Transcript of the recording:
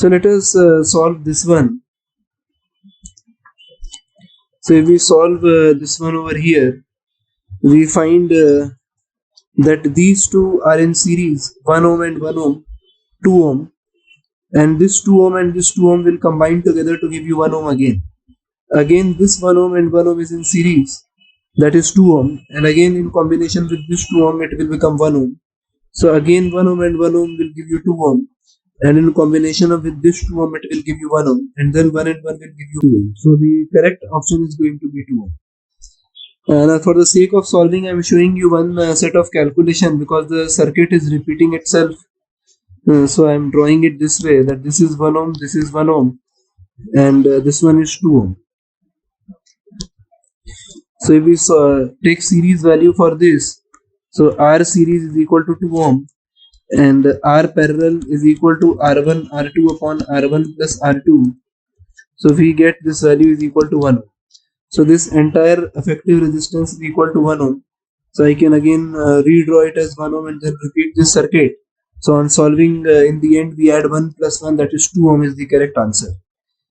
So let us solve this one. So if we solve this one over here, we find that these two are in series, 1 ohm and 1 ohm, 2 ohm, and this 2 ohm and this 2 ohm will combine together to give you 1 ohm again. Again this 1 ohm and 1 ohm is in series, that is 2 ohm, and again in combination with this 2 ohm it will become 1 ohm. So again 1 ohm and 1 ohm will give you 2 ohm, and in combination with this 2 ohm it will give you 1 ohm, and then 1 and 1 will give you 2 ohm. So the correct option is going to be 2 ohm. And for the sake of solving, I am showing you one set of calculation because the circuit is repeating itself. So I am drawing it this way, that this is 1 ohm, this is 1 ohm, and this one is 2 ohm. So if we take series value for this, so R series is equal to 2 ohm, and R parallel is equal to R1 R2 upon R1 plus R2. So we get this value is equal to 1 ohm. So this entire effective resistance is equal to 1 ohm. So I can again redraw it as 1 ohm and then repeat this circuit. So on solving, in the end we add 1 plus 1, that is 2 ohm is the correct answer.